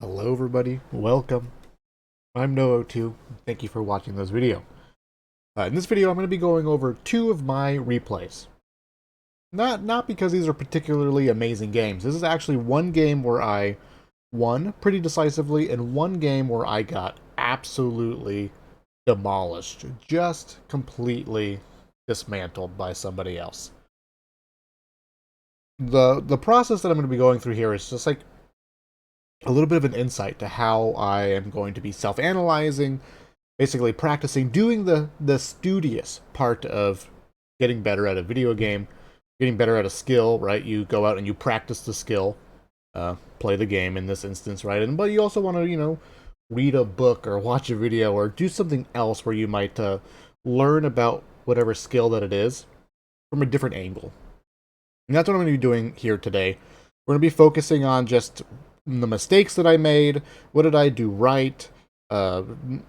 Hello everybody, welcome. I'm Noah02. Thank you for watching this video. In this video I'm going to be going over two of my replays. Not because these are particularly amazing games. This is actually one game where I won pretty decisively and one game where I got absolutely demolished. Just completely dismantled by somebody else. The process that I'm going to be going through here is just like a little bit of an insight to how I am going to be self-analyzing, basically practicing, doing the studious part of getting better at a video game, getting better at a skill, right? You go out and you practice the skill, play the game in this instance, right? But you also want to, read a book or watch a video or do something else where you might learn about whatever skill that it is from a different angle. And that's what I'm going to be doing here today. We're going to be focusing on just the mistakes that I made, what did I do right, paying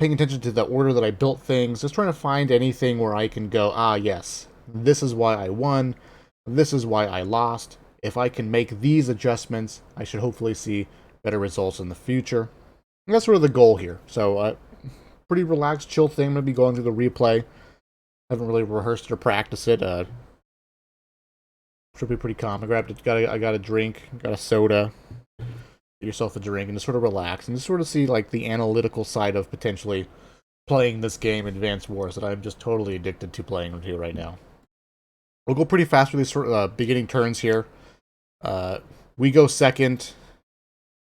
attention to the order that I built things, just trying to find anything where I can go, yes, this is why I won, this is why I lost. If I can make these adjustments, I should hopefully see better results in the future. And that's sort of the goal here. So, pretty relaxed, chill thing. I'm going to be going through the replay. Haven't really rehearsed or practiced it. Should be pretty calm. I got a drink, got a soda. Get yourself a drink and just sort of relax and just sort of see like the analytical side of potentially playing this game, Advance Wars, that I'm just totally addicted to playing with you right now. We'll go pretty fast with these sort of beginning turns here. We go second,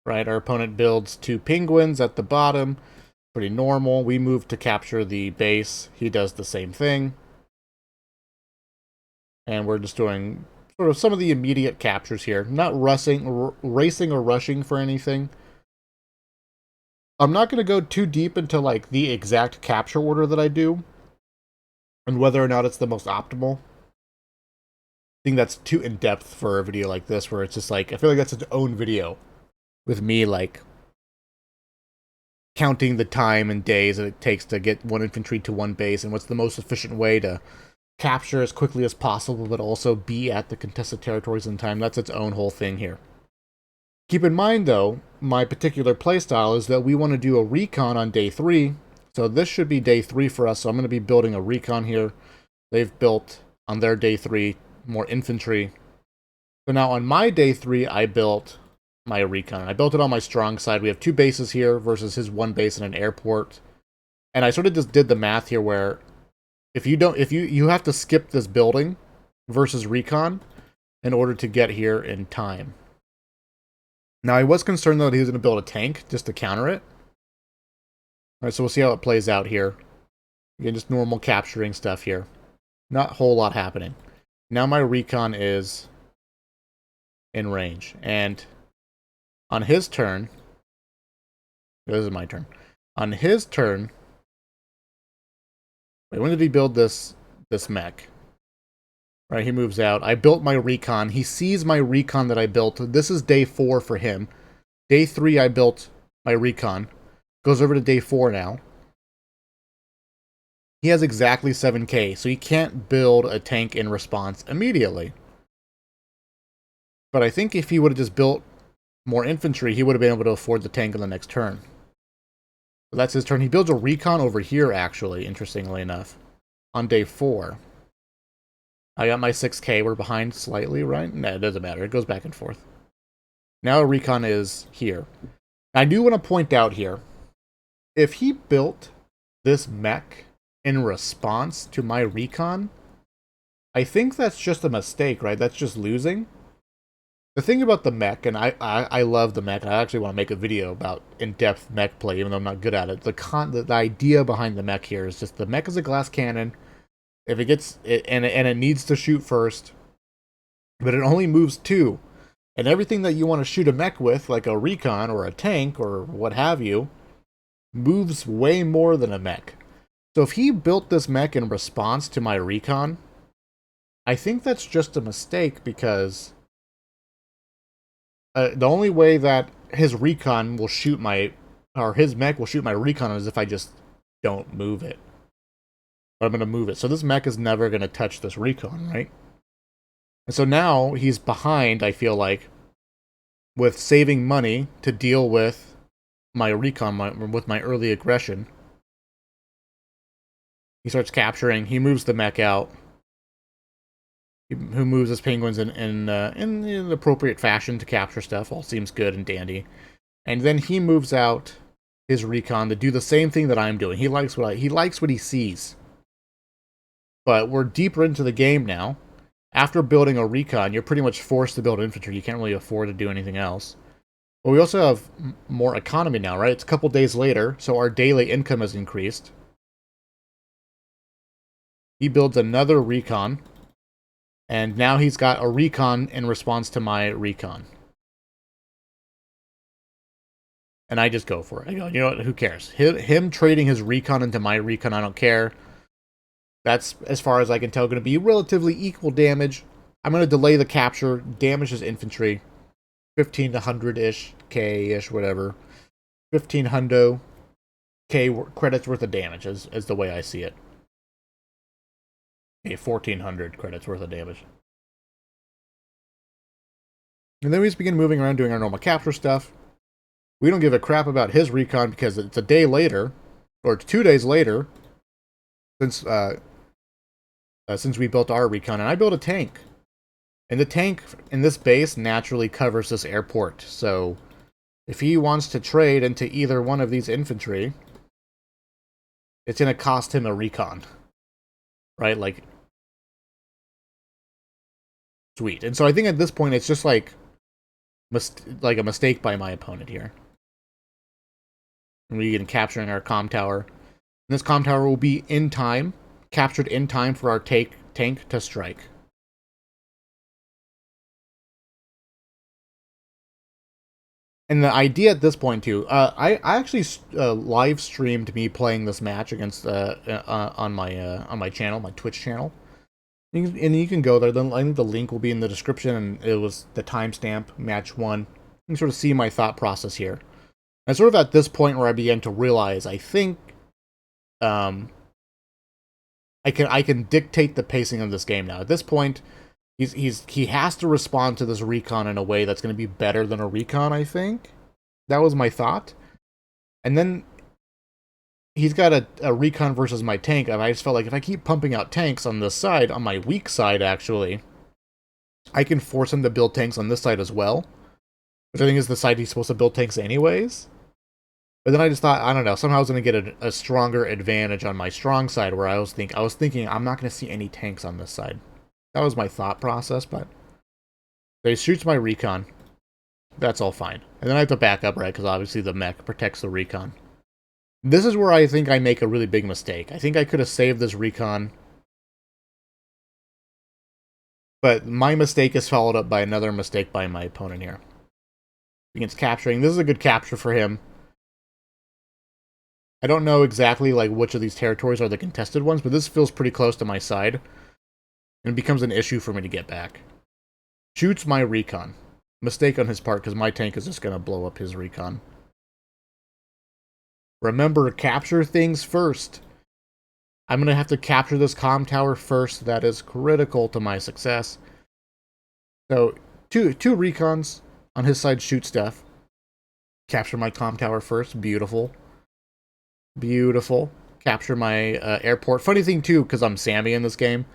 right? Our opponent builds two penguins at the bottom. Pretty normal. We move to capture the base. He does the same thing. And we're just doing sort of some of the immediate captures here. Not racing or rushing for anything. I'm not going to go too deep into like the exact capture order that I do and whether or not it's the most optimal. I think that's too in-depth for a video like this where it's just like, I feel like that's its own video with me like counting the time and days that it takes to get one infantry to one base and what's the most efficient way to capture as quickly as possible, but also be at the contested territories in time. That's its own whole thing here. Keep in mind, though, my particular playstyle is that we want to do a recon on day 3. So this should be day 3 for us. So I'm going to be building a recon here. They've built, on their day 3, more infantry. So now on my day 3, I built my recon. I built it on my strong side. We have 2 bases here versus his 1 base and an airport. And I sort of just did the math here where if you have to skip this building versus recon in order to get here in time. Now, I was concerned that he was going to build a tank just to counter it. Alright, so we'll see how it plays out here. Again, just normal capturing stuff here. Not a whole lot happening. Now my recon is in range. And on his turn... This is my turn. On his turn... Wait, when did he build this mech? Right, he moves out. I built my recon. He sees my recon that I built. This is day 4 for him. Day 3, I built my recon. Goes over to day 4 now. He has exactly 7k, so he can't build a tank in response immediately. But I think if he would have just built more infantry, he would have been able to afford the tank on the next turn. So that's his turn. He builds a recon over here, actually, interestingly enough, on day 4. I got my 6k. We're behind slightly, right? No, it doesn't matter. It goes back and forth. Now recon is here. I do want to point out here, if he built this mech in response to my recon, I think that's just a mistake, right? That's just losing. The thing about the mech, and I love the mech, I actually want to make a video about in-depth mech play, even though I'm not good at it. The idea behind the mech here is just the mech is a glass cannon. If it gets and it needs to shoot first, but it only moves 2, and everything that you want to shoot a mech with, like a recon or a tank or what have you, moves way more than a mech. So if he built this mech in response to my recon, I think that's just a mistake because the only way that his recon will shoot his mech will shoot my recon is if I just don't move it. But I'm going to move it. So this mech is never going to touch this recon, right? And so now he's behind, I feel like, with saving money to deal with my recon, with my early aggression. He starts capturing. He moves the mech out. Who moves his penguins in an appropriate fashion to capture stuff. All seems good and dandy. And then he moves out his recon to do the same thing that I'm doing. He likes what he sees. But we're deeper into the game now. After building a recon, you're pretty much forced to build infantry. You can't really afford to do anything else. But we also have more economy now, right? It's a couple days later, so our daily income has increased. He builds another recon. And now he's got a recon in response to my recon. And I just go for it. I go, you know what, who cares? Him trading his recon into my recon, I don't care. That's, as far as I can tell, going to be relatively equal damage. I'm going to delay the capture, damage his infantry. 15 to 100-ish, K-ish, whatever. 15 hundo, K credits worth of damage, is the way I see it. Okay, 1,400 credits worth of damage. And then we just begin moving around doing our normal capture stuff. We don't give a crap about his recon because it's a day later, or 2 days later, since we built our recon, and I built a tank. And the tank in this base naturally covers this airport, so if he wants to trade into either one of these infantry, it's going to cost him a recon. Right? Like, sweet. And so I think at this point it's just like a mistake by my opponent here. And we begin capturing our comm tower. And this comm tower will be in time, captured in time for our tank to strike. And the idea at this point too, I actually live streamed me playing this match against on my channel, my Twitch channel. And you can go there. Then I think the link will be in the description, and it was the timestamp, match 1. You can sort of see my thought process here. And sort of at this point where I began to realize, I think, I can dictate the pacing of this game now. At this point, he has to respond to this recon in a way that's going to be better than a recon, I think. That was my thought. And then he's got a recon versus my tank, and I just felt like if I keep pumping out tanks on this side, on my weak side, actually, I can force him to build tanks on this side as well. Which I think is the side he's supposed to build tanks anyways. But then I just thought, I don't know, somehow I was going to get a stronger advantage on my strong side, where I was thinking I'm not going to see any tanks on this side. That was my thought process, but so he shoots my recon. That's all fine. And then I have to back up, right, because obviously the mech protects the recon. This is where I think I make a really big mistake. I think I could have saved this recon. But my mistake is followed up by another mistake by my opponent here. Against capturing. This is a good capture for him. I don't know exactly like which of these territories are the contested ones, but this feels pretty close to my side. And it becomes an issue for me to get back. Shoots my recon. Mistake on his part, because my tank is just going to blow up his recon. Remember, capture things first. I'm going to have to capture this comm tower first. That is critical to my success. So, two recons on his side shoot stuff. Capture my comm tower first. Beautiful. Beautiful. Capture my airport. Funny thing, too, because I'm Sammy in this game,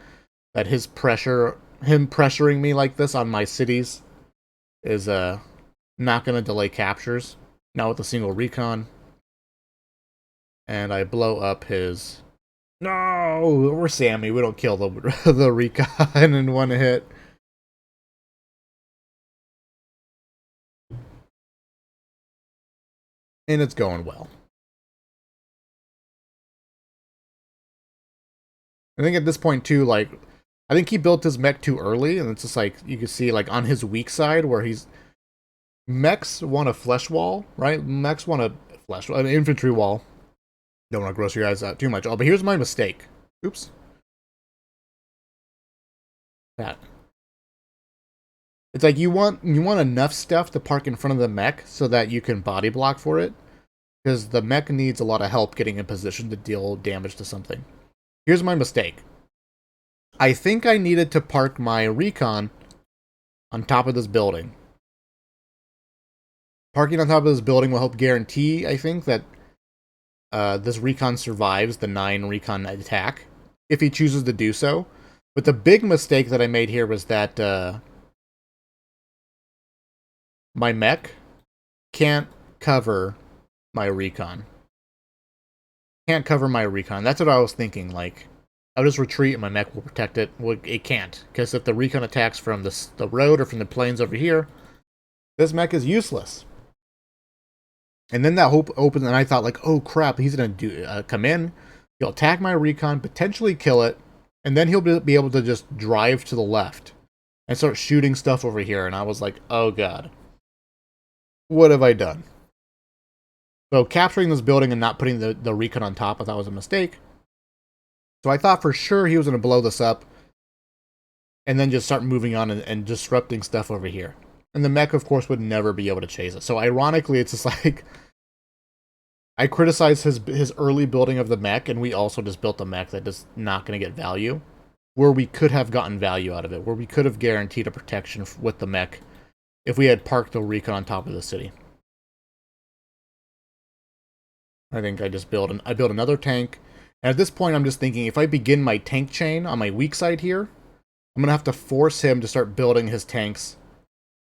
that him pressuring me like this on my cities is not going to delay captures. Not with a single recon. And I blow up his... No! We're Sammy. We don't kill the recon in one hit. And it's going well. I think at this point, too, like... I think he built his mech too early, and it's just like, you can see, like, on his weak side, where he's... Mechs want a flesh wall, right? Mechs want an infantry wall. Don't want to gross your eyes out too much. Oh, but here's my mistake. Oops. That. It's like you want enough stuff to park in front of the mech so that you can body block for it. Because the mech needs a lot of help getting in position to deal damage to something. Here's my mistake. I think I needed to park my recon on top of this building. Parking on top of this building will help guarantee, I think, that this recon survives the 9 recon attack, if he chooses to do so. But the big mistake that I made here was that my mech can't cover my recon. Can't cover my recon. That's what I was thinking. Like, I'll just retreat and my mech will protect it. Well, it can't, because if the recon attacks from the road or from the plains over here, this mech is useless. And then that hope opened, and I thought, like, oh crap, he's gonna come in, he'll attack my recon, potentially kill it, and then he'll be able to just drive to the left and start shooting stuff over here. And I was like, oh god, what have I done? So capturing this building and not putting the recon on top, I thought was a mistake. So I thought for sure he was going to blow this up and then just start moving on and disrupting stuff over here. And the mech, of course, would never be able to chase it. So ironically, it's just like, I criticized his early building of the mech, and we also just built a mech that is not going to get value, where we could have gotten value out of it, where we could have guaranteed a protection with the mech if we had parked the recon on top of the city. I think I built another tank. And at this point, I'm just thinking, if I begin my tank chain on my weak side here, I'm going to have to force him to start building his tanks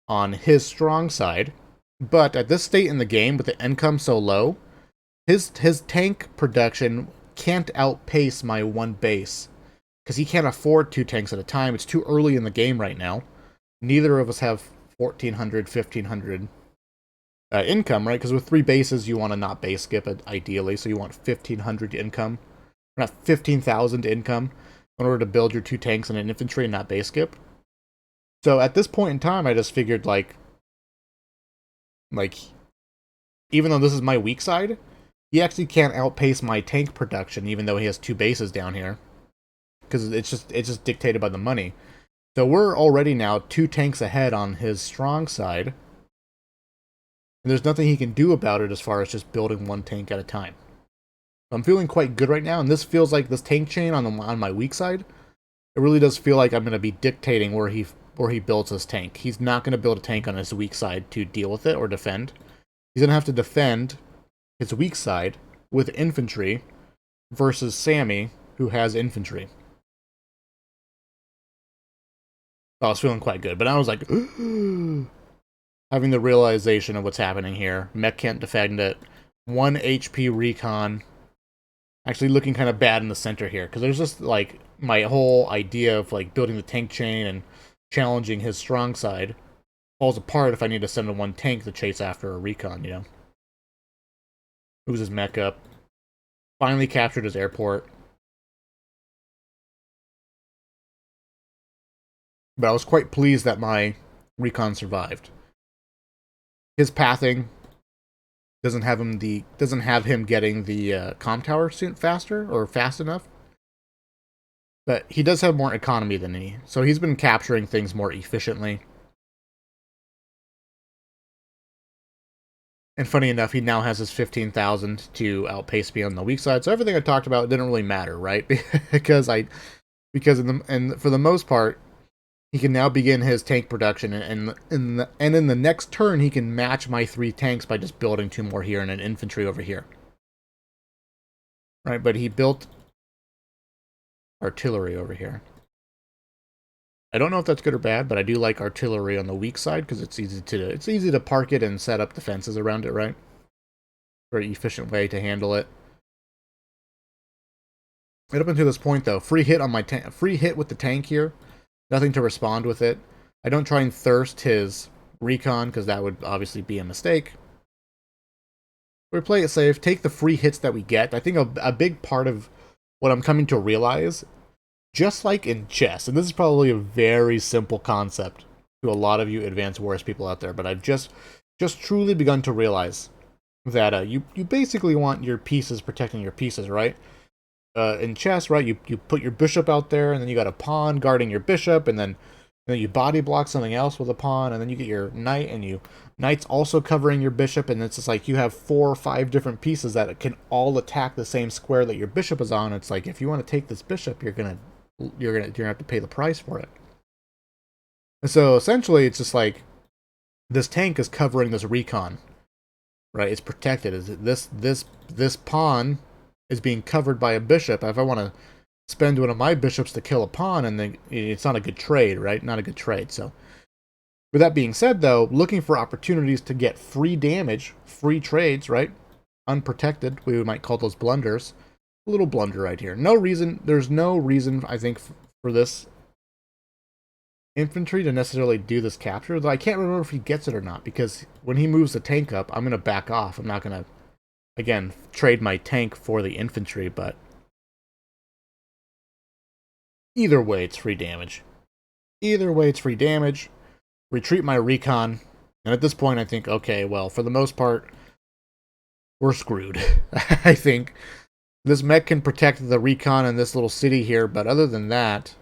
on his strong side. But at this state in the game, with the income so low, his tank production can't outpace my 1 base. Because he can't afford 2 tanks at a time. It's too early in the game right now. Neither of us have 1,400, 1,500 income, right? Because with 3 bases, you want to not base skip it, ideally. So you want 1,500 income. Or not 15,000 income in order to build your 2 tanks and an infantry and not base skip. So at this point in time, I just figured, like, even though this is my weak side, he actually can't outpace my tank production, even though he has 2 bases down here. Because it's just dictated by the money. So we're already now 2 tanks ahead on his strong side. And there's nothing he can do about it as far as just building 1 tank at a time. I'm feeling quite good right now, and this feels like this tank chain on my weak side. It really does feel like I'm going to be dictating where he builds his tank. He's not going to build a tank on his weak side to deal with it or defend. He's going to have to defend his weak side with infantry versus Sammy, who has infantry. I was feeling quite good, but I was like, having the realization of what's happening here. Mech can't defend it. 1 HP recon. Actually looking kind of bad in the center here, because there's just, like, my whole idea of, like, building the tank chain and challenging his strong side falls apart if I need to send in 1 tank to chase after a recon, you know? Moves his mech up. Finally captured his airport. But I was quite pleased that my recon survived. His pathing doesn't have him getting the comm tower soon faster or fast enough. But he does have more economy than me, so he's been capturing things more efficiently. And funny enough, he now has his 15,000 to outpace me on the weak side. So everything I talked about didn't really matter, right? because for the most part, he can now begin his tank production, and in the next turn, he can match my 3 tanks by just building 2 more here and an infantry over here. Right, but he built artillery over here. I don't know if that's good or bad, but I do like artillery on the weak side because it's easy to park it and set up defenses around it, right? Very efficient way to handle it. Right up until this point, though, free hit with the tank here. Nothing to respond with it. I don't try and thirst his recon, because that would obviously be a mistake. We play it safe, take the free hits that we get. I think a big part of what I'm coming to realize, just like in chess, and this is probably a very simple concept to a lot of you Advanced Wars people out there, but I've just truly begun to realize that you basically want your pieces protecting your pieces, right? In chess, right, you put your bishop out there, and then you got a pawn guarding your bishop, and then you body block something else with a pawn, and then you get your knight, and knight's also covering your bishop, and it's just like you have 4 or 5 different pieces that can all attack the same square that your bishop is on. It's like, if you want to take this bishop, you're gonna have to pay the price for it. And so essentially, it's just like this tank is covering this recon, right? It's protected. Is this pawn is being covered by a bishop. If I want to spend one of my bishops to kill a pawn, and then it's not a good trade, right? Not a good trade. So, with that being said, though, looking for opportunities to get free damage, free trades, right? Unprotected, we might call those blunders. A little blunder right here. No reason. There's no reason, I think, for this infantry to necessarily do this capture. Though I can't remember if he gets it or not, because when he moves the tank up, I'm going to back off. I'm not going to, again, trade my tank for the infantry, but either way, it's free damage. Either way, it's free damage. Retreat my recon, and at this point, I think, okay, well, for the most part, we're screwed. I think this mech can protect the recon in this little city here, but other than that,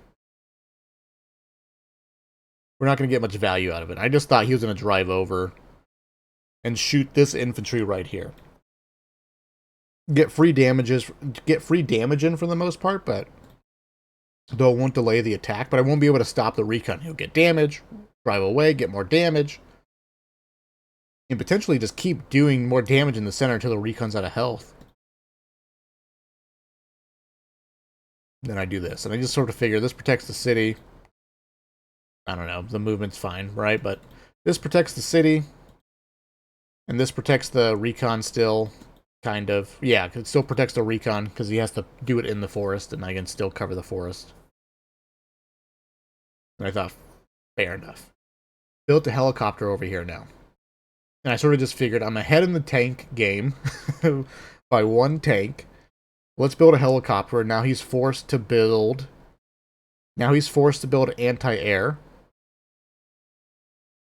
we're not going to get much value out of it. I just thought he was going to drive over and shoot this infantry right here. Get free damage in for the most part, but though it won't delay the attack, but I won't be able to stop the recon. He'll get damage, drive away, get more damage, and potentially just keep doing more damage in the center until the recon's out of health. Then I do this, and I just sort of figure this protects the city. I don't know, the movement's fine, right? But this protects the city, and this protects the recon still, kind of. Yeah, it still protects the recon, because he has to do it in the forest, and I can still cover the forest. And I thought, fair enough. Built a helicopter over here now. And I sort of just figured, I'm ahead in the tank game by one tank. Let's build a helicopter, and now he's forced to build... Now he's forced to build anti-air.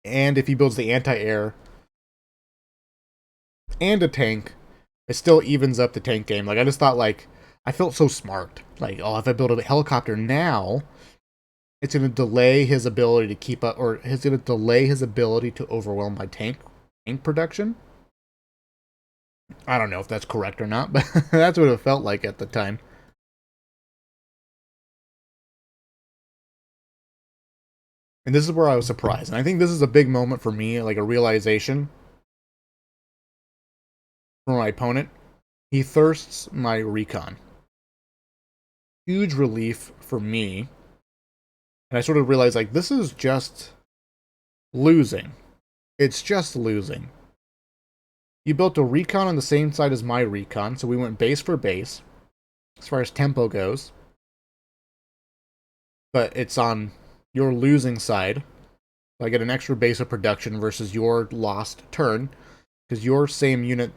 And if he builds the anti-air and a tank, it still evens up the tank game. Like, I just thought, like, I felt so smart. Like, oh, if I build a helicopter now, it's going to delay his ability to keep up, or it's going to delay his ability to overwhelm my tank production. I don't know if that's correct or not, but that's what it felt like at the time. And this is where I was surprised. And I think this is a big moment for me, like a realization for my opponent. He thirsts my recon. Huge relief for me. And I sort of realized, like, this is just losing. It's just losing. You built a recon on the same side as my recon, so we went base for base, as far as tempo goes. But it's on your losing side. So I get an extra base of production versus your lost turn, because your same unit,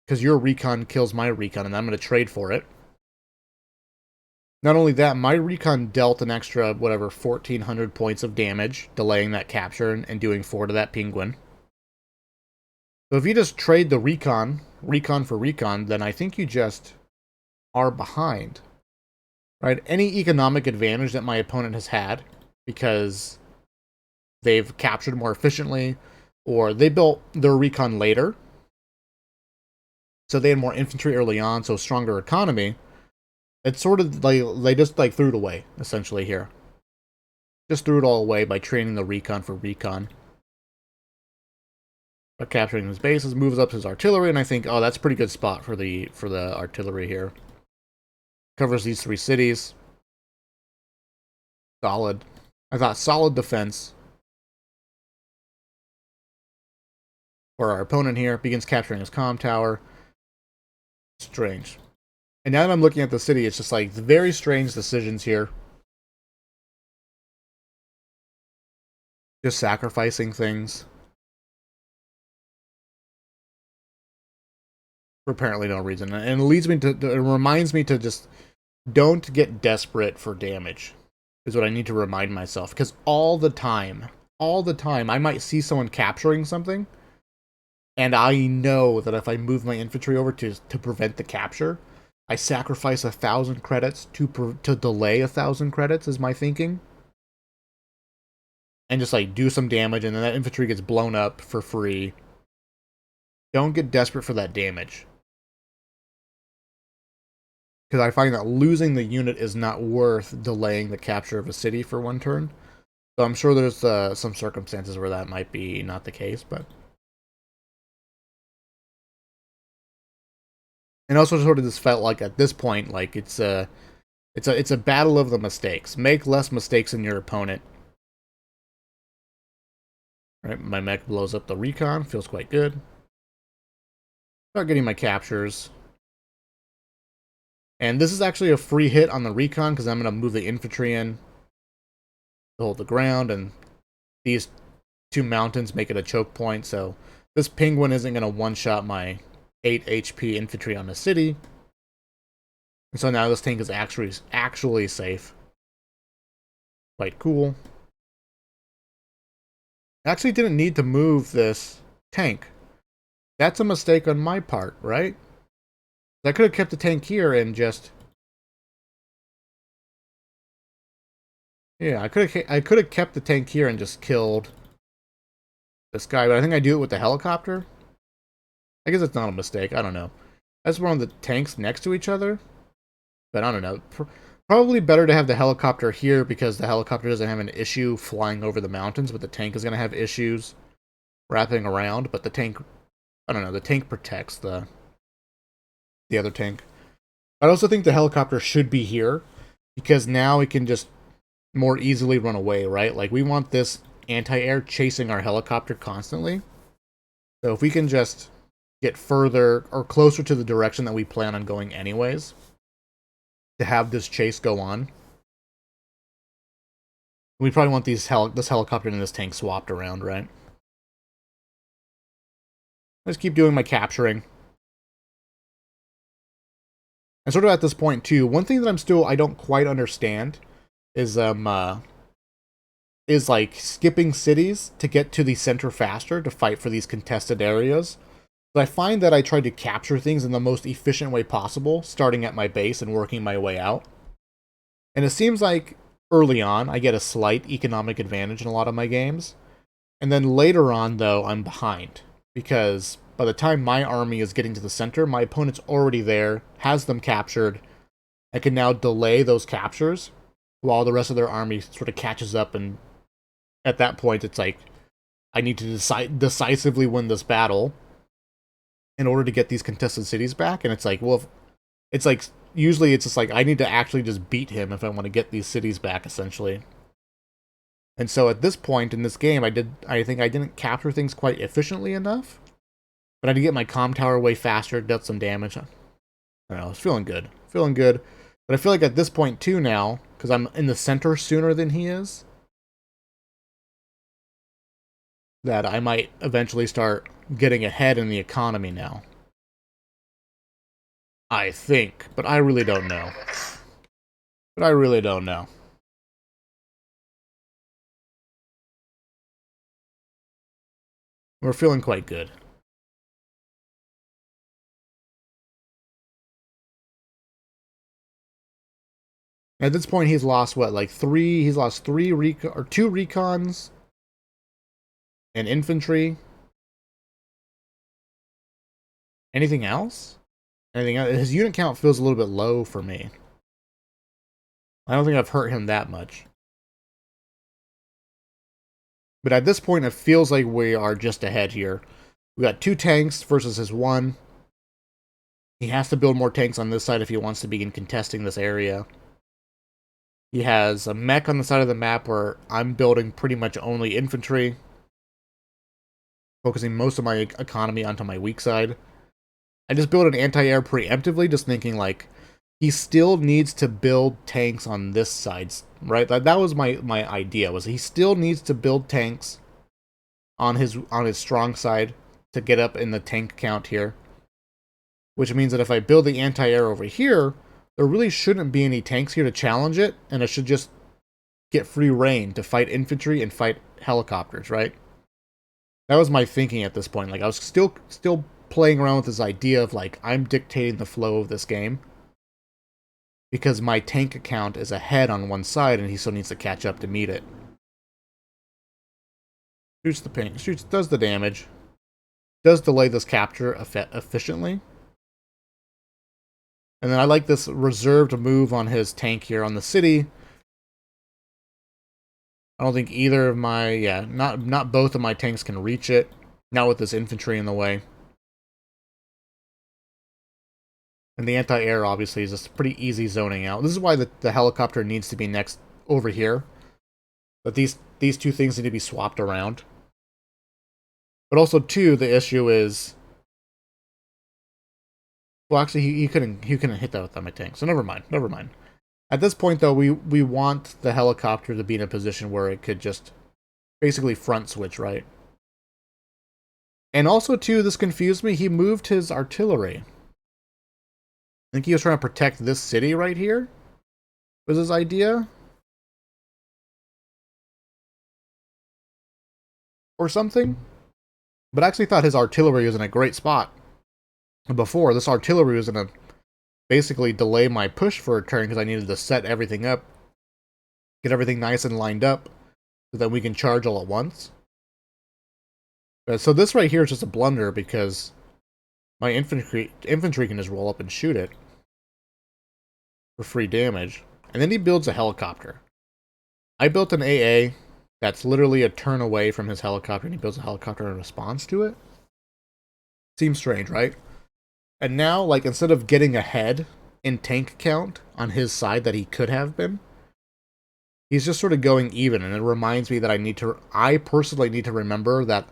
because your recon kills my recon, and I'm going to trade for it. Not only that, my recon dealt an extra, whatever, 1,400 points of damage, delaying that capture and doing 4 to that penguin. So if you just trade the recon for recon, then I think you just are behind. Right? Any economic advantage that my opponent has had, because they've captured more efficiently, or they built their recon later, so they had more infantry early on, so stronger economy, it's sort of like they just like threw it away, essentially here. Just threw it all away by trading the recon for recon. By capturing his bases, moves up his artillery, and I think, oh, that's a pretty good spot for the artillery here. Covers these 3 cities. Solid. I thought solid defense. For our opponent here, begins capturing his comm tower. Strange. And now that I'm looking at the city, it's just like very strange decisions here. Just sacrificing things. For apparently no reason. And it leads me to, it reminds me to just don't get desperate for damage. Is what I need to remind myself. Because all the time, I might see someone capturing something. And I know that if I move my infantry over to prevent the capture, I sacrifice 1,000 credits to delay 1,000 credits, is my thinking. And just like do some damage, and then that infantry gets blown up for free. Don't get desperate for that damage. Because I find that losing the unit is not worth delaying the capture of a city for one turn. So I'm sure there's some circumstances where that might be not the case, but And also sort of just felt like at this point, like it's a battle of the mistakes. Make less mistakes than your opponent. Right, my mech blows up the recon, feels quite good. Start getting my captures. And this is actually a free hit on the recon because I'm going to move the infantry in to hold the ground, and these two mountains make it a choke point, so this penguin isn't going to one-shot my 8 HP infantry on the city. And so now this tank is actually safe. Quite cool. Actually didn't need to move this tank. That's a mistake on my part, right? I could have kept the tank here and just... Yeah, I could have kept the tank here and just killed this guy, but I think I do it with the helicopter. I guess it's not a mistake, I don't know. I just wanted the tanks next to each other, but I don't know. Probably better to have the helicopter here because the helicopter doesn't have an issue flying over the mountains, but the tank is going to have issues wrapping around, but the tank, I don't know, the tank protects the other tank. I also think the helicopter should be here because now it can just more easily run away, right? Like, we want this anti-air chasing our helicopter constantly. So if we can just get further or closer to the direction that we plan on going anyways, to have this chase go on, we probably want this helicopter and this tank swapped around, right? I just keep doing my capturing. And sort of at this point too, one thing that I don't quite understand is like skipping cities to get to the center faster to fight for these contested areas. But I find that I try to capture things in the most efficient way possible, starting at my base and working my way out. And it seems like early on I get a slight economic advantage in a lot of my games. And then later on, though, I'm behind. Because by the time my army is getting to the center, my opponent's already there, has them captured. I can now delay those captures while the rest of their army sort of catches up, and at that point it's like, I need to decisively win this battle in order to get these contested cities back. And it's like, well, it's like, usually it's just like, I need to actually just beat him if I want to get these cities back, essentially. And so at this point in this game, I think I didn't capture things quite efficiently enough, but I did get my comm tower way faster, dealt some damage. I don't know, I was feeling good. But I feel like at this point too now, because I'm in the center sooner than he is, that I might eventually start getting ahead in the economy now. I think, but I really don't know. We're feeling quite good. At this point, he's lost what, like three? He's lost two recons and infantry. Anything else? Anything else? His unit count feels a little bit low for me. I don't think I've hurt him that much. But at this point, it feels like we are just ahead here. We got 2 tanks versus his 1. He has to build more tanks on this side if he wants to begin contesting this area. He has a mech on the side of the map where I'm building pretty much only infantry, focusing most of my economy onto my weak side. I just built an anti-air preemptively, just thinking like, he still needs to build tanks on this side, right? That was my idea, was he still needs to build tanks on his strong side to get up in the tank count here. Which means that if I build the anti-air over here, there really shouldn't be any tanks here to challenge it, and it should just get free reign to fight infantry and fight helicopters, right? That was my thinking at this point. Like, I was still playing around with this idea of like, I'm dictating the flow of this game because my tank account is ahead on one side and he still needs to catch up to meet it. Shoots the ping, does the damage, does delay this capture efficiently. And then I like this reserved move on his tank here on the city. I don't think either of my, not both of my tanks can reach it. Not with this infantry in the way. And the anti-air, obviously, is just pretty easy zoning out. This is why the helicopter needs to be next over here. But these two things need to be swapped around. But also, too, the issue is... Well, actually, he couldn't hit that with my tank, so never mind. At this point, though, we want the helicopter to be in a position where it could just basically front switch, right? And also, too, this confused me. He moved his artillery. I think he was trying to protect this city right here, was his idea. Or something. But I actually thought his artillery was in a great spot. Before, this artillery was going to basically delay my push for a turn because I needed to set everything up, get everything nice and lined up, so that we can charge all at once. So this right here is just a blunder because my infantry can just roll up and shoot it for free damage. And then he builds a helicopter. I built an AA that's literally a turn away from his helicopter, and he builds a helicopter in response to it. Seems strange, right? And now, like, instead of getting ahead in tank count on his side that he could have been, he's just sort of going even, and it reminds me that I personally need to remember that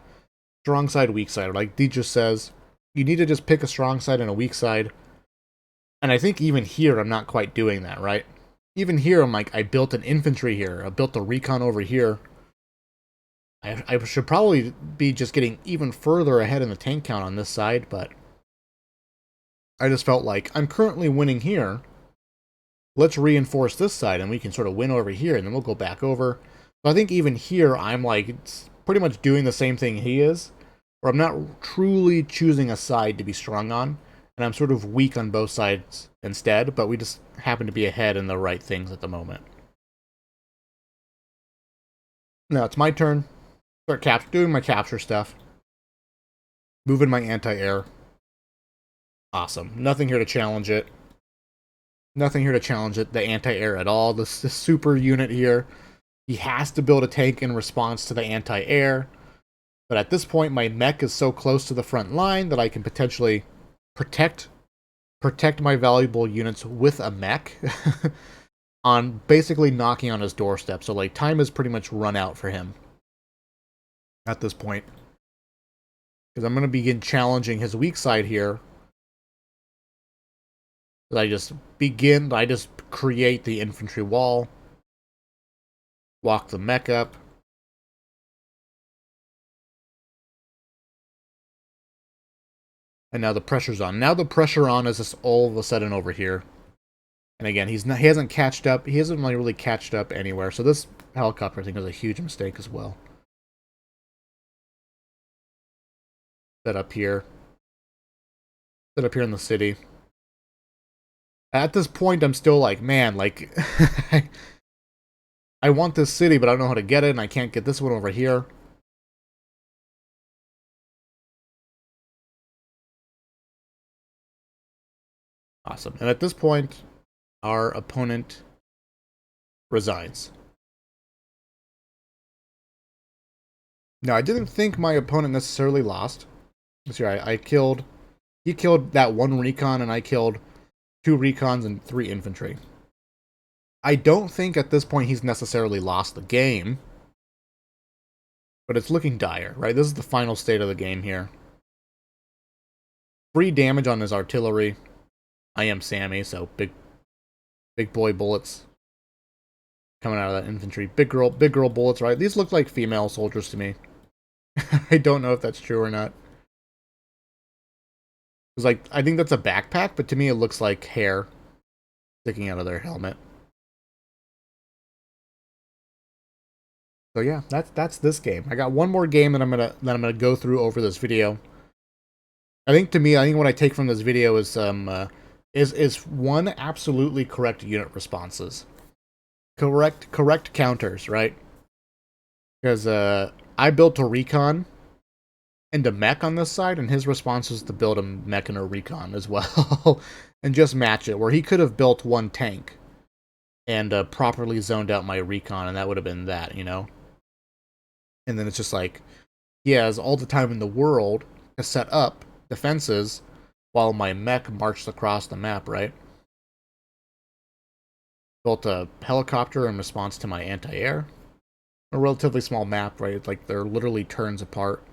strong side, weak side. Like D just says, you need to just pick a strong side and a weak side. And I think even here, I'm not quite doing that, right? Even here, I'm like, I built an infantry here. I built a recon over here. I should probably be just getting even further ahead in the tank count on this side, but I just felt like I'm currently winning here. Let's reinforce this side, and we can sort of win over here, and then we'll go back over. So I think even here, I'm like pretty much doing the same thing he is, where I'm not truly choosing a side to be strong on, and I'm sort of weak on both sides instead, but we just happen to be ahead in the right things at the moment. Now it's my turn. Start doing my capture stuff. Moving my anti-air. Awesome. Nothing here to challenge it. Nothing here to challenge it, the anti-air at all. This super unit here. He has to build a tank in response to the anti-air. But at this point, my mech is so close to the front line that I can potentially protect my valuable units with a mech on basically knocking on his doorstep. So, like, time is pretty much run out for him at this point. Because I'm going to begin challenging his weak side here. I just create the infantry wall. Walk the mech up. And now the pressure's on. Now the pressure on is just all of a sudden over here. And again, he hasn't catched up. He hasn't really catched up anywhere. So this helicopter, I think, is a huge mistake as well. Set up here. Set up here in the city. At this point, I'm still like, man, like, I want this city, but I don't know how to get it, and I can't get this one over here. Awesome. And at this point, our opponent resigns. Now, I didn't think my opponent necessarily lost. Let's see, he killed that one recon, and I killed 2 recons and 3 infantry. I don't think at this point he's necessarily lost the game. But it's looking dire, right? This is the final state of the game here. Free damage on his artillery. I am Sammy, so big boy bullets coming out of that infantry. Big girl bullets, right? These look like female soldiers to me. I don't know if that's true or not. It's like, I think that's a backpack, but to me it looks like hair sticking out of their helmet. So yeah, that's this game. I got one more game that I'm gonna go through over this video. I think what I take from this video is one, absolutely correct unit responses. Correct counters, right? Because I built a recon and a mech on this side, and his response was to build a mech and a recon as well. And just match it, where he could have built one tank and properly zoned out my recon, and that would have been that, you know? And then it's just like, he has all the time in the world to set up defenses while my mech marched across the map, right? Built a helicopter in response to my anti-air. A relatively small map, right? Like, they're literally turns apart.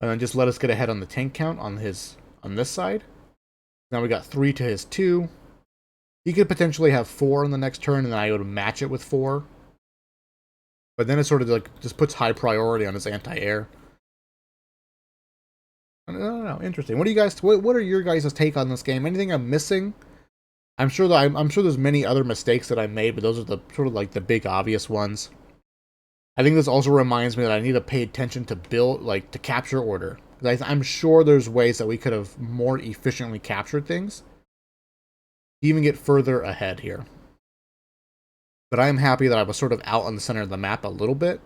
And then just let us get ahead on the tank count on this side. Now we got 3 to his 2. He could potentially have 4 in the next turn, and then I would match it with 4. But then it sort of like just puts high priority on his anti-air. I don't know. Interesting. What do you guys? What are your guys' take on this game? Anything I'm missing? I'm sure that I'm sure there's many other mistakes that I made, but those are the sort of like the big obvious ones. I think this also reminds me that I need to pay attention to build, like, to capture order. I'm sure there's ways that we could have more efficiently captured things, even get further ahead here. But I am happy that I was sort of out on the center of the map a little bit,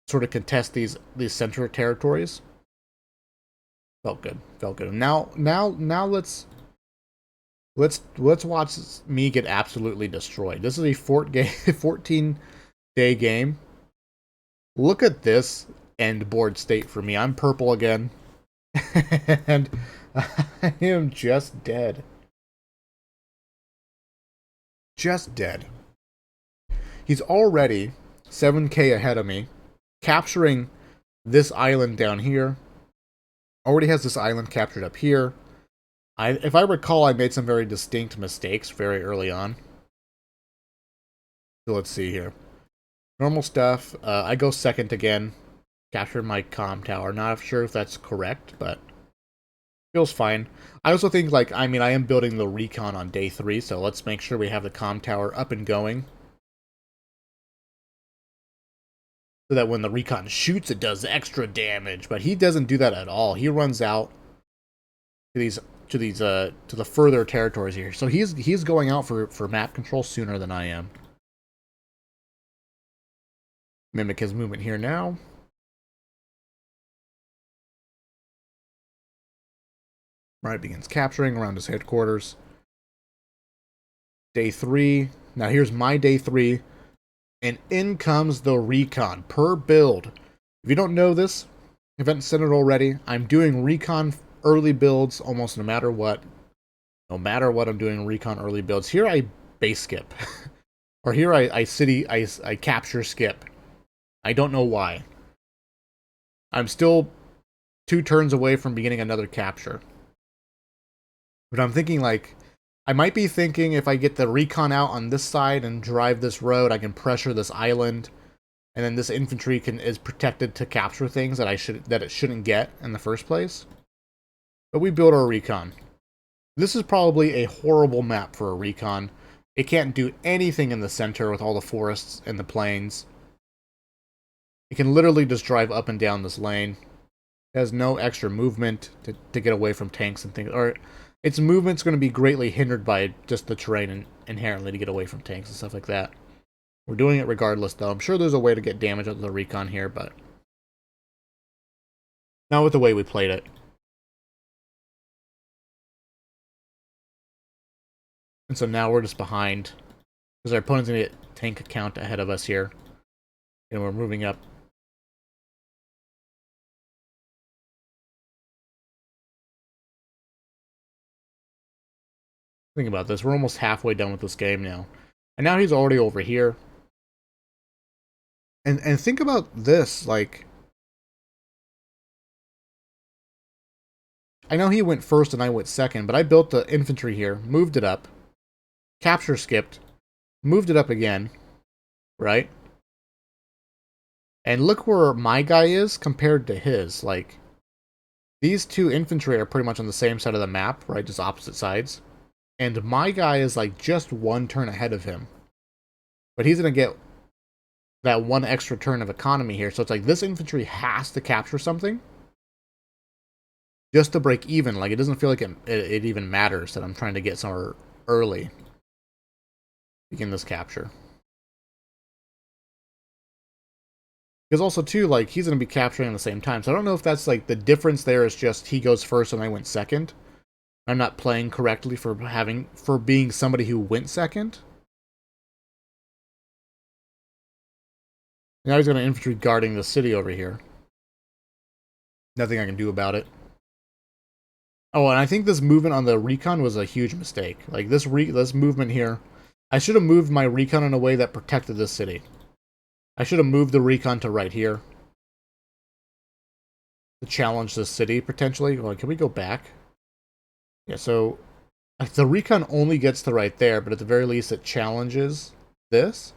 sort of contest these center territories. Felt good. Felt good. Now let's watch me get absolutely destroyed. This is a 14-day game. Look at this end board state for me. I'm purple again. And I am just dead. Just dead. He's already 7k ahead of me, capturing this island down here. Already has this island captured up here. If I recall, I made some very distinct mistakes very early on. So let's see here. Normal stuff. I go second again. Capture my comm tower. Not sure if that's correct, but feels fine. I also think, like, I am building the recon on day 3, so let's make sure we have the comm tower up and going. So that when the recon shoots, it does extra damage. But he doesn't do that at all. He runs out to the further territories here. So he's going out for map control sooner than I am. Mimic his movement here now. Right, begins capturing around his headquarters. Day 3. Now here's my day 3. And in comes the recon per build. If you don't know this, if you haven't said it already, I'm doing recon early builds almost no matter what. No matter what, I'm doing recon early builds. Here I base skip. Or here I capture skip. I don't know why. I'm still 2 turns away from beginning another capture. But I'm thinking, like, I might be thinking if I get the recon out on this side and drive this road, I can pressure this island, and then this infantry is protected to capture things that it shouldn't get in the first place. But we build our recon. This is probably a horrible map for a recon. It can't do anything in the center with all the forests and the plains. It can literally just drive up and down this lane. It has no extra movement to get away from tanks and things, or its movement's going to be greatly hindered by just the terrain and inherently to get away from tanks and stuff like that. We're doing it regardless, though. I'm sure there's a way to get damage out of the recon here, but not with the way we played it. And so now we're just behind, because our opponent's going to get tank count ahead of us here. And we're moving up. Think about this. We're almost halfway done with this game now. And now he's already over here. And think about this, like, I know he went first and I went second, but I built the infantry here, moved it up, capture skipped, moved it up again, right? And look where my guy is compared to his. Like, these 2 infantry are pretty much on the same side of the map, right? Just opposite sides. And my guy is like just 1 turn ahead of him. But he's going to get that 1 extra turn of economy here. So it's like this infantry has to capture something just to break even. Like, it doesn't feel like it even matters that I'm trying to get somewhere early. Begin this capture. Because also, too, like, he's going to be capturing at the same time. So I don't know if that's, like, the difference there is just he goes first and I went second. I'm not playing correctly for being somebody who went second. Now he's got an infantry guarding the city over here. Nothing I can do about it. Oh, and I think this movement on the recon was a huge mistake. Like this movement here, I should have moved my recon in a way that protected this city. I should have moved the recon to right here to challenge this city potentially. Well, can we go back? Yeah, so the recon only gets to right there, but at the very least it challenges this.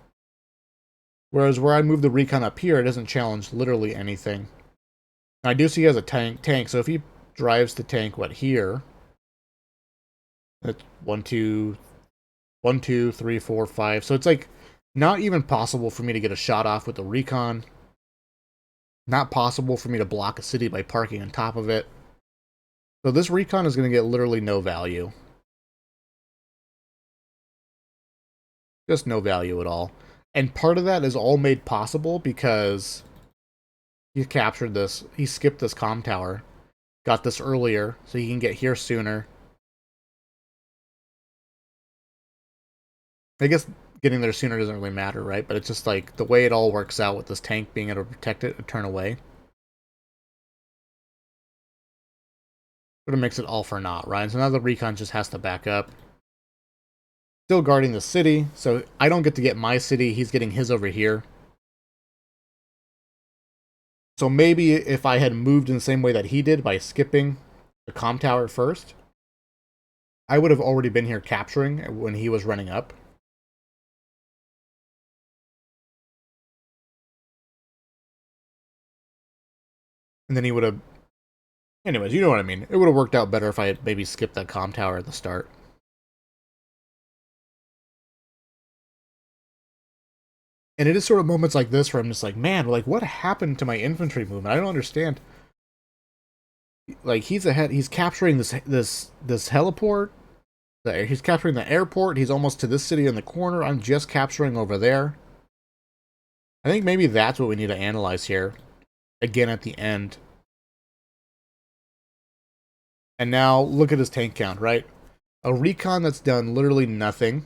Whereas where I move the recon up here, it doesn't challenge literally anything. I do see he has a tank, so if he drives the tank, what, here? That's 1, 2, 1, 2, 3, 4, 5. So it's like not even possible for me to get a shot off with the recon. Not possible for me to block a city by parking on top of it. So this recon is going to get literally no value. Just no value at all. And part of that is all made possible because he captured this. He skipped this comm tower. Got this earlier, so he can get here sooner. I guess getting there sooner doesn't really matter, right? But it's just like the way it all works out with this tank being able to protect it and turn away. Sort of makes it all for naught, right? So now the recon just has to back up. Still guarding the city, so I don't get to get my city. He's getting his over here. So maybe if I had moved in the same way that he did by skipping the comm tower first, I would have already been here capturing when he was running up. And then he would have... Anyways, you know what I mean. It would have worked out better if I had maybe skipped that comm tower at the start. And it is sort of moments like this where I'm just like, man, like, what happened to my infantry movement? I don't understand. Like, he's ahead. He's capturing this heliport. He's capturing the airport. He's almost to this city in the corner. I'm just capturing over there. I think maybe that's what we need to analyze here. Again at the end. And now, look at his tank count, right? A recon that's done literally nothing.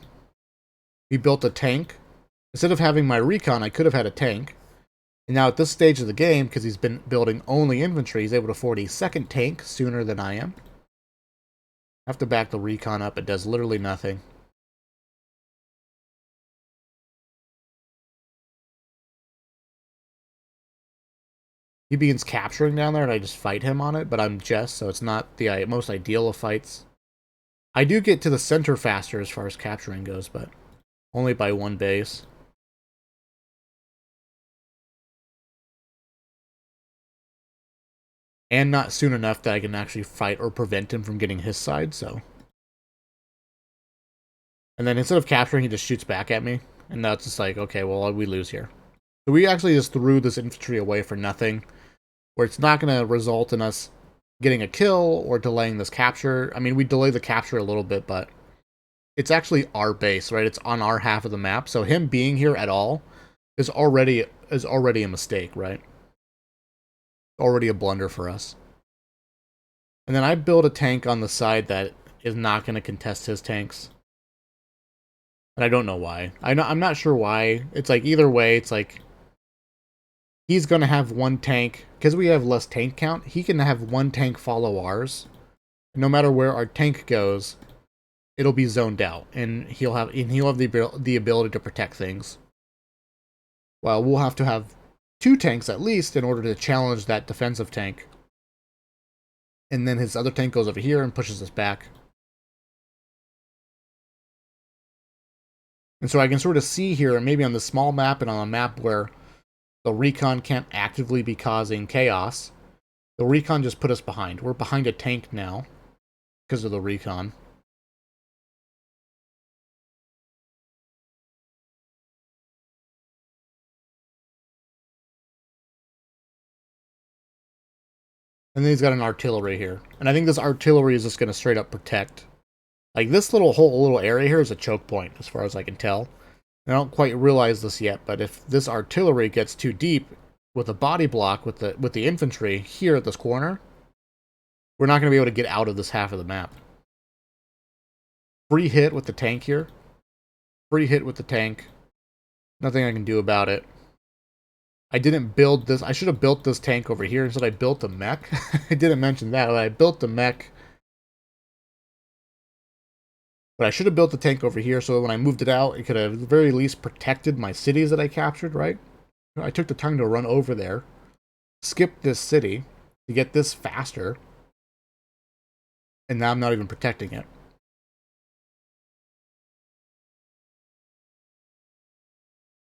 He built a tank. Instead of having my recon, I could have had a tank. And now at this stage of the game, because he's been building only infantry, he's able to afford a second tank sooner than I am. I have to back the recon up. It does literally nothing. He begins capturing down there, and I just fight him on it, but I'm just, so it's not the most ideal of fights. I do get to the center faster as far as capturing goes, but only by one base. And not soon enough that I can actually fight or prevent him from getting his side, so. And then instead of capturing, he just shoots back at me. And now it's just like, okay, well, we lose here. So we actually just threw this infantry away for nothing. Where it's not going to result in us getting a kill or delaying this capture. I mean, we delay the capture a little bit, but it's actually our base, right? It's on our half of the map. So him being here at all is already a mistake, right? Already a blunder for us. And then I build a tank on the side that is not going to contest his tanks. And I don't know why. I'm not sure why. It's like either way, it's like he's going to have one tank. Because we have less tank count, he can have one tank follow ours. No matter where our tank goes, it'll be zoned out. And he'll have the ability to protect things. Well, we'll have to have two tanks at least in order to challenge that defensive tank. And then his other tank goes over here and pushes us back. And so I can sort of see here, maybe on the small map and on a map where the recon can't actively be causing chaos, the recon just put us behind. We're behind a tank now because of the recon. And then he's got an artillery here. And I think this artillery is just going to straight up protect. Like, this whole little area here is a choke point, as far as I can tell. I don't quite realize this yet, but if this artillery gets too deep with a body block with the infantry here at this corner, we're not going to be able to get out of this half of the map. Free hit with the tank here. Free hit with the tank. Nothing I can do about it. I didn't build this. I should have built this tank over here. Instead, I built the mech. I didn't mention that. I built the mech But I should have built the tank over here so when I moved it out, it could have at the very least protected my cities that I captured, right? I took the time to run over there, skip this city to get this faster, and now I'm not even protecting it.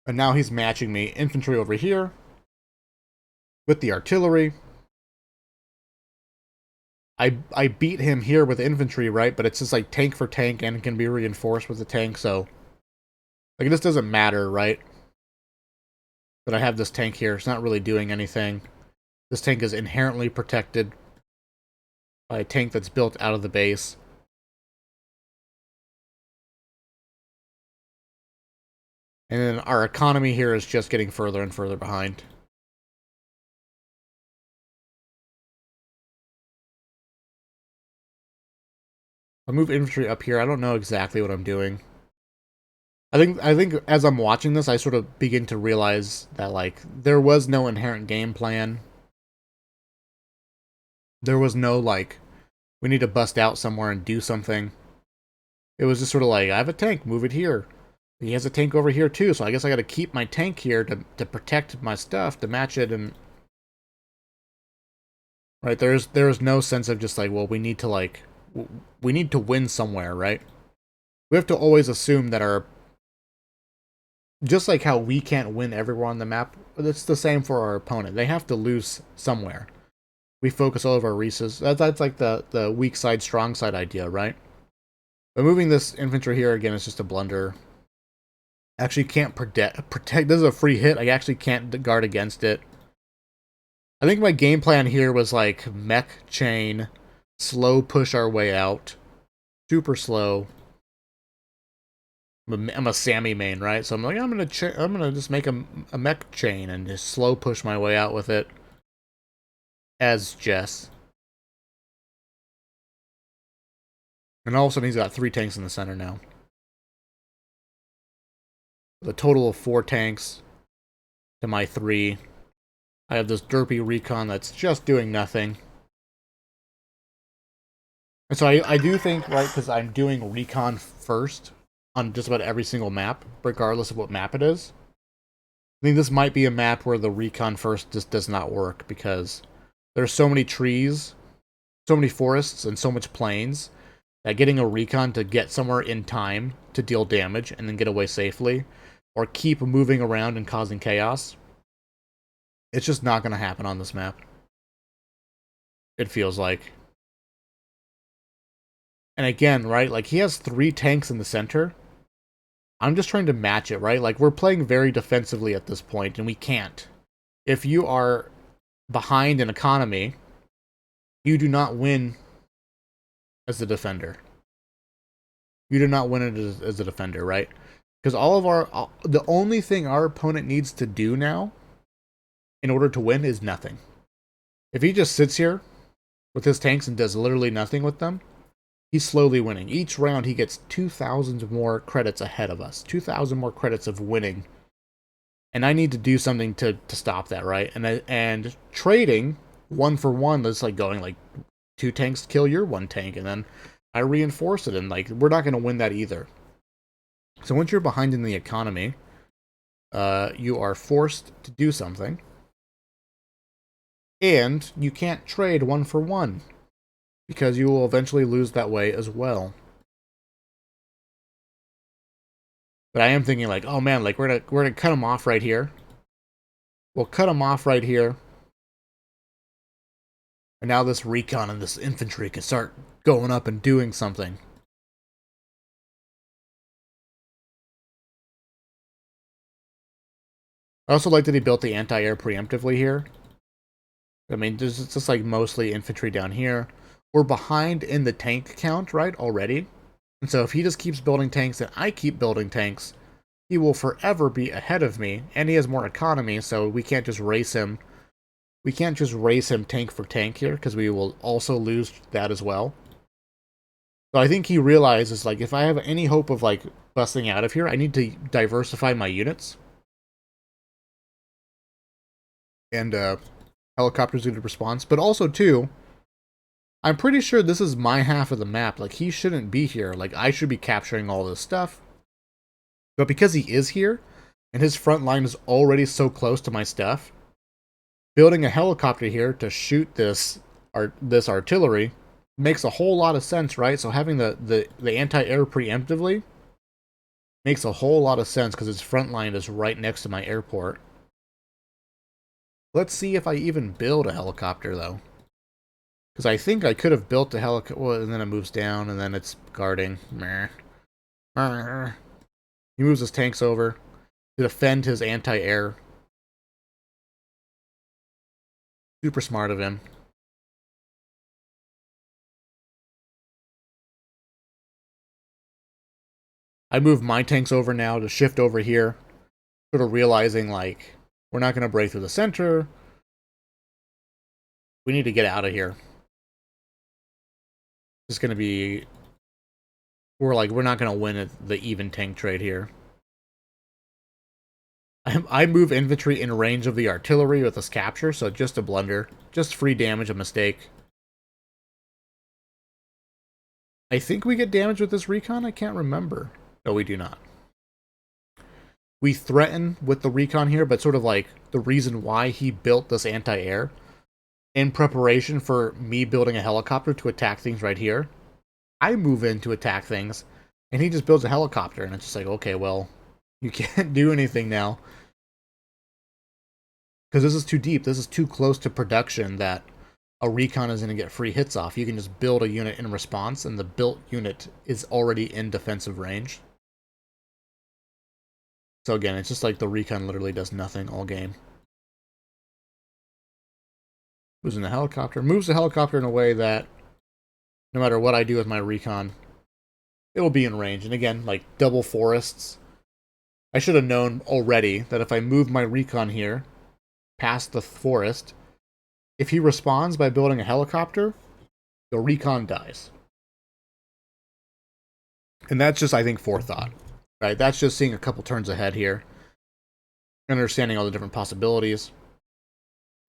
And now he's matching me infantry over here with the artillery. I beat him here with infantry, right? But it's just like tank for tank and can be reinforced with the tank, so like this doesn't matter, right? That I have this tank here. It's not really doing anything. This tank is inherently protected by a tank that's built out of the base. And then our economy here is just getting further and further behind. I'll move infantry up here. I don't know exactly what I'm doing. I think as I'm watching this, I sort of begin to realize that like there was no inherent game plan. There was no like we need to bust out somewhere and do something. It was just sort of like I have a tank, move it here. He has a tank over here too, so I guess I got to keep my tank here to protect my stuff, to match it, and right there's no sense of just like, well, we need to win somewhere, right? We have to always assume that our just like how we can't win everywhere on the map, it's the same for our opponent. They have to lose somewhere. We focus all of our resources. That's like the weak side, strong side idea, right? But moving this infantry here again is just a blunder. Actually can't protect. This is a free hit. I actually can't guard against it. I think my game plan here was like mech chain, slow push our way out, super slow. I'm a Sammy main, right? So I'm like, I'm gonna just make a mech chain and just slow push my way out with it as Jess. And all of a sudden he's got 3 tanks in the center now. With a total of 4 tanks to my 3. I have this derpy recon that's just doing nothing. And so I do think, right, because I'm doing recon first on just about every single map, regardless of what map it is. I think this might be a map where the recon first just does not work because there's so many trees, so many forests, and so much plains that getting a recon to get somewhere in time to deal damage and then get away safely, or keep moving around and causing chaos, it's just not going to happen on this map. It feels like. And again, right, like he has 3 tanks in the center. I'm just trying to match it, right? Like we're playing very defensively at this point, and we can't. If you are behind in economy, you do not win as a defender. You do not win it as a defender, right? Because the only thing our opponent needs to do now in order to win is nothing. If he just sits here with his tanks and does literally nothing with them, he's slowly winning. Each round he gets 2,000 more credits ahead of us. 2,000 more credits of winning. And I need to do something to stop that, right? And trading 1 for 1, that's like going like 2 tanks kill your 1 tank, and then I reinforce it, and like we're not going to win that either. So once you're behind in the economy, you are forced to do something. And you can't trade 1 for 1, because you will eventually lose that way as well. But I am thinking like, oh man, like we're gonna cut him off right here. We'll cut him off right here. And now this recon and this infantry can start going up and doing something. I also like that he built the anti-air preemptively here. I mean, there's just like mostly infantry down here. We're behind in the tank count, right, already. And so if he just keeps building tanks and I keep building tanks, he will forever be ahead of me. And he has more economy, so we can't just race him. We can't just race him tank for tank here, because we will also lose that as well. So I think he realizes, like, if I have any hope of, like, busting out of here, I need to diversify my units. And, helicopters do the response. But also, too, I'm pretty sure this is my half of the map. Like, he shouldn't be here. Like, I should be capturing all this stuff. But because he is here, and his front line is already so close to my stuff, building a helicopter here to shoot this artillery makes a whole lot of sense, right? So having the anti-air preemptively makes a whole lot of sense because his front line is right next to my airport. Let's see if I even build a helicopter, though. Because I think I could have built a helicopter, well, and then it moves down, and then it's guarding. Meh. He moves his tanks over to defend his anti-air. Super smart of him. I move my tanks over now to shift over here, sort of realizing, like, we're not going to break through the center. We need to get out of here. It's going to be... we're not going to win the even tank trade here. I move infantry in range of the artillery with this capture, so just a blunder. Just free damage, a mistake. I think we get damage with this recon? I can't remember. No, we do not. We threaten with the recon here, but sort of like the reason why he built this anti-air in preparation for me building a helicopter to attack things right here. I move in to attack things, and he just builds a helicopter, and it's just like, okay, well, you can't do anything now. Because this is too deep. This is too close to production that a recon is going to get free hits off. You can just build a unit in response, and the built unit is already in defensive range. So again, it's just like the recon literally does nothing all game. Moves in the helicopter. Moves the helicopter in a way that no matter what I do with my recon, it will be in range. And again, like double forests. I should have known already that if I move my recon here past the forest, if he responds by building a helicopter, the recon dies. And that's just, I think, forethought. Right? That's just seeing a couple turns ahead here. Understanding all the different possibilities.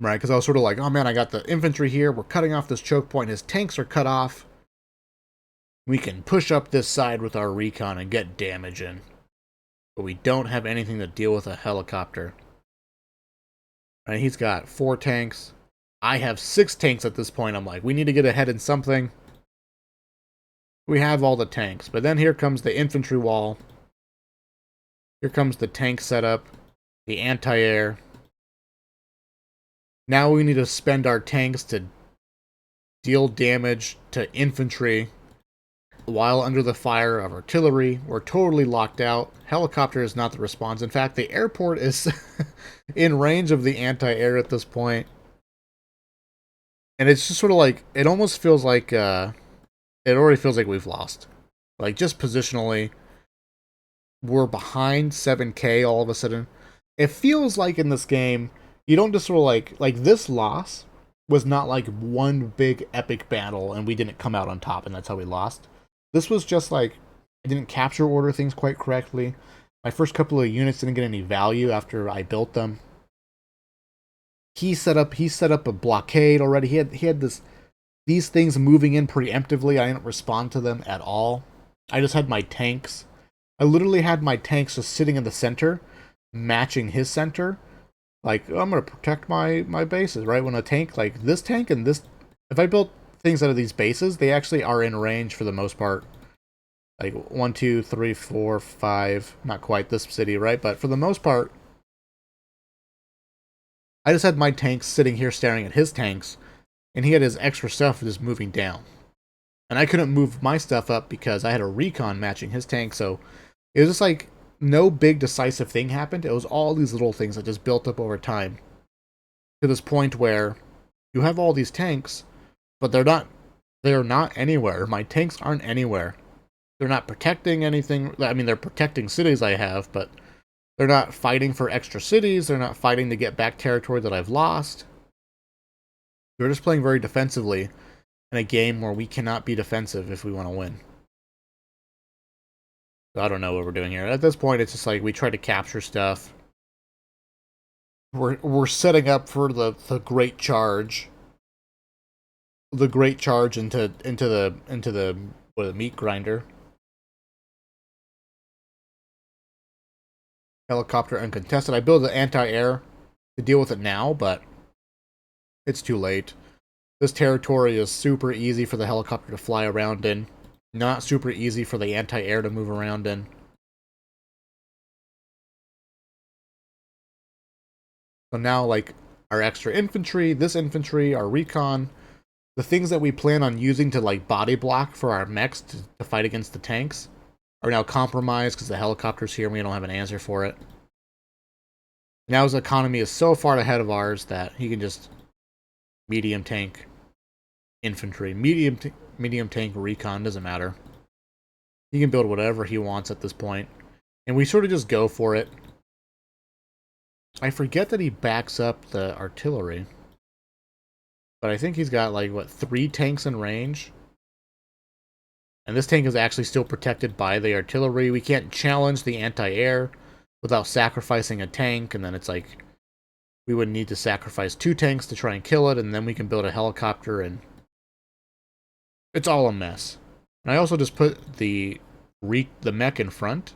Right? Because I was sort of like, oh man, I got the infantry here. We're cutting off this choke point. His tanks are cut off. We can push up this side with our recon and get damage in. But we don't have anything to deal with a helicopter. Right? He's got 4 tanks. I have 6 tanks at this point. I'm like, we need to get ahead in something. We have all the tanks. But then here comes the infantry wall. Here comes the tank setup. The anti-air. Now we need to spend our tanks to deal damage to infantry while under the fire of artillery. We're totally locked out. Helicopter is not the response. In fact, the airport is in range of the anti-air at this point. And it's just sort of like, it almost feels like, it already feels like we've lost. Like, just positionally, we're behind 7k all of a sudden. It feels like in this game, you don't just sort of like this loss was not like one big epic battle and we didn't come out on top and that's how we lost. This was just like, I didn't capture order things quite correctly. My first couple of units didn't get any value after I built them. He set up a blockade already. He had these things moving in preemptively. I didn't respond to them at all. I just had my tanks. I literally had my tanks just sitting in the center, matching his center. Like, I'm going to protect my bases, right? When a tank, like this tank and this... If I built things out of these bases, they actually are in range for the most part. Like, 1, 2, 3, 4, 5... Not quite this city, right? But for the most part, I just had my tanks sitting here staring at his tanks, and he had his extra stuff just moving down. And I couldn't move my stuff up because I had a recon matching his tank, so it was just like... No big decisive thing happened. It was all these little things that just built up over time. To this point where you have all these tanks, but they're not anywhere. My tanks aren't anywhere. They're not protecting anything. I mean, they're protecting cities I have, but they're not fighting for extra cities. They're not fighting to get back territory that I've lost. They're just playing very defensively in a game where we cannot be defensive if we want to win. I don't know what we're doing here. At this point, it's just like we try to capture stuff. We're setting up for the great charge. the great charge into the meat grinder. Helicopter uncontested. I build the anti-air to deal with it now, but it's too late. This territory is super easy for the helicopter to fly around in. Not super easy for the anti-air to move around in. So now, like, our extra infantry, this infantry, our recon, the things that we plan on using to, like, body block for our mechs to fight against the tanks are now compromised because the helicopter's here and we don't have an answer for it. Now his economy is so far ahead of ours that he can just medium tank infantry, medium tank recon, doesn't matter. He can build whatever he wants at this point. And we sort of just go for it. I forget that he backs up the artillery. But I think he's got, like, what, 3 tanks in range? And this tank is actually still protected by the artillery. We can't challenge the anti-air without sacrificing a tank. And then it's like, we would need to sacrifice 2 tanks to try and kill it. And then we can build a helicopter. And it's all a mess. And I also just put the mech in front.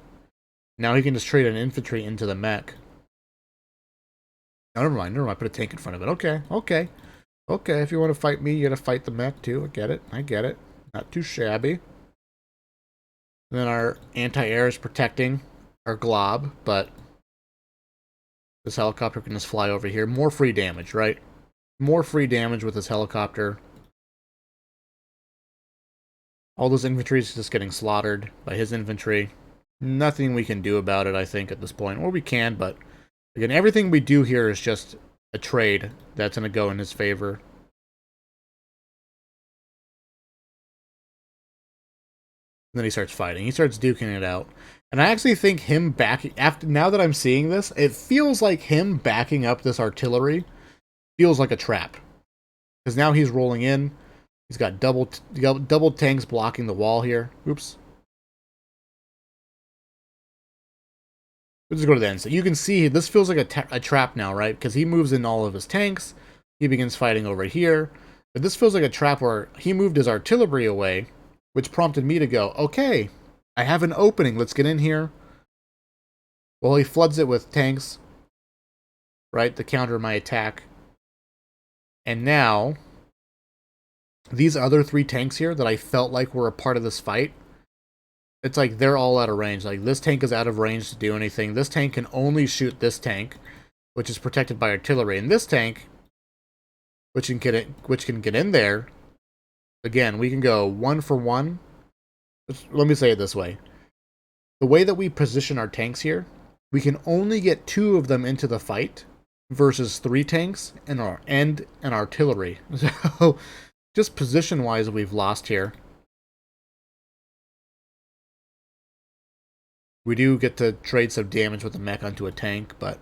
Now he can just trade an infantry into the mech. Oh, never mind. I put a tank in front of it. Okay. If you want to fight me, you gotta fight the mech too. I get it. Not too shabby. And then our anti-air is protecting our glob, but this helicopter can just fly over here. More free damage, right? More free damage with this helicopter. All those infantry is just getting slaughtered by his infantry. Nothing we can do about it, I think, at this point. Or we can, but again, everything we do here is just a trade that's going to go in his favor. And then he starts fighting. He starts duking it out. And I actually think him backing... now that I'm seeing this, it feels like him backing up this artillery feels like a trap. Because now he's rolling in. He's got double tanks blocking the wall here. Oops. We'll just go to the end. So you can see this feels like a trap now, right? Because he moves in all of his tanks. He begins fighting over here. But this feels like a trap where he moved his artillery away, which prompted me to go, okay, I have an opening. Let's get in here. Well, he floods it with tanks, right, to counter my attack. And now, these other 3 tanks here that I felt like were a part of this fight, it's like they're all out of range. Like, this tank is out of range to do anything. This tank can only shoot this tank, which is protected by artillery. And this tank, which can get in there, again, we can go 1 for 1. Let me say it this way. The way that we position our tanks here, we can only get 2 of them into the fight versus 3 tanks and an artillery. So, just position-wise, we've lost here. We do get to trade some damage with the mech onto a tank, but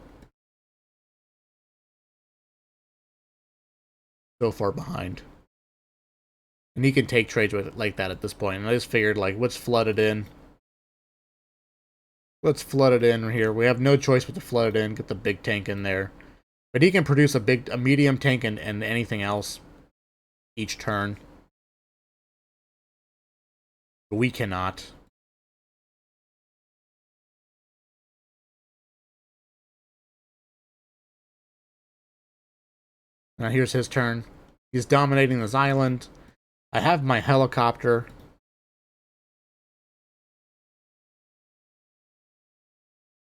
so far behind. And he can take trades with it like that at this point. And I just figured, like, let's flood it in. Let's flood it in here. We have no choice but to flood it in, get the big tank in there. But he can produce a medium tank and anything else each turn. But we cannot. Now here's his turn. He's dominating this island. I have my helicopter.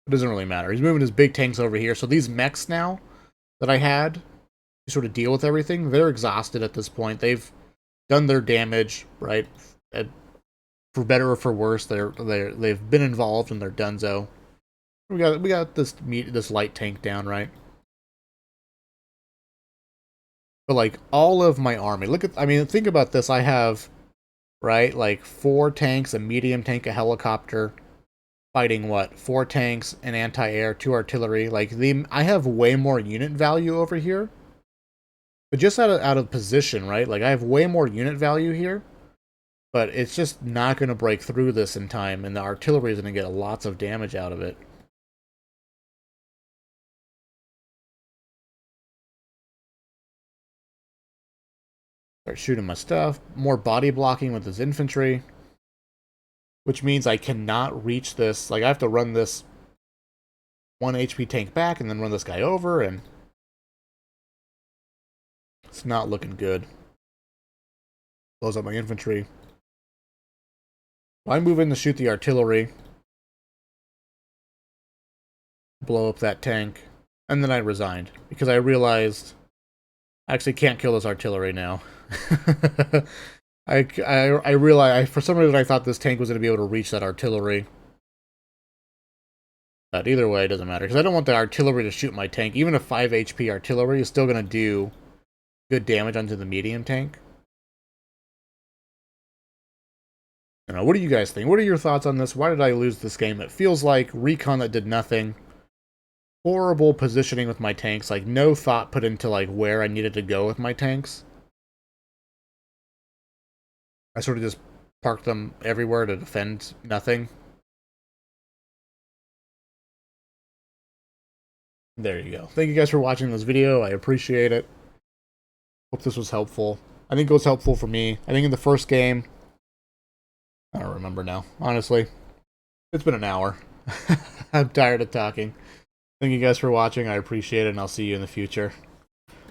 It doesn't really matter. He's moving his big tanks over here. So these mechs now that I had to sort of deal with everything, they're exhausted at this point. They've done their damage, right? For better or for worse, they've been involved and they're donezo. We got this light tank down, right? But like all of my army, think about this. I have, right, like 4 tanks, a medium tank, a helicopter, fighting what? 4 tanks, an anti-air, 2 artillery. Like I have way more unit value over here. But just out of position, right? Like I have way more unit value here. But it's just not going to break through this in time, and the artillery is going to get lots of damage out of it. Start shooting my stuff. More body blocking with his infantry. Which means I cannot reach this. Like, I have to run this 1 HP tank back and then run this guy over, and it's not looking good. Blows up my infantry. I move in to shoot the artillery. Blow up that tank. And then I resigned. Because I realized I actually can't kill this artillery now. I realized, for some reason I thought this tank was going to be able to reach that artillery. But either way, it doesn't matter. Because I don't want the artillery to shoot my tank. Even a 5 HP artillery is still going to do good damage onto the medium tank. You know, what do you guys think? What are your thoughts on this? Why did I lose this game? It feels like recon that did nothing. Horrible positioning with my tanks. Like, no thought put into, like, where I needed to go with my tanks. I sort of just parked them everywhere to defend nothing. There you go. Thank you guys for watching this video. I appreciate it. Hope this was helpful. I think it was helpful for me. I think in the first game, I don't remember now, honestly. It's been an hour. I'm tired of talking. Thank you guys for watching. I appreciate it, and I'll see you in the future.